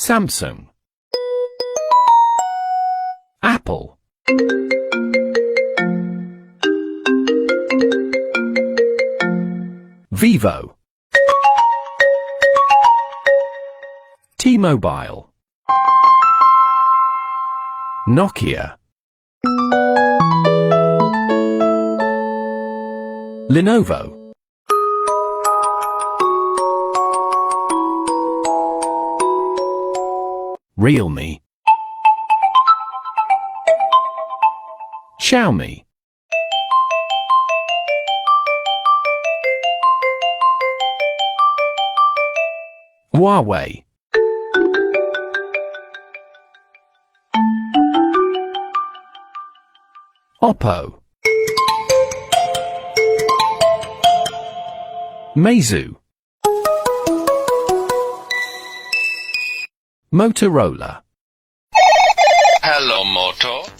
Samsung. Apple. Vivo. T-Mobile. Nokia. Lenovo. Realme. Xiaomi. Huawei. Oppo. Meizu. Motorola. Hello, Moto.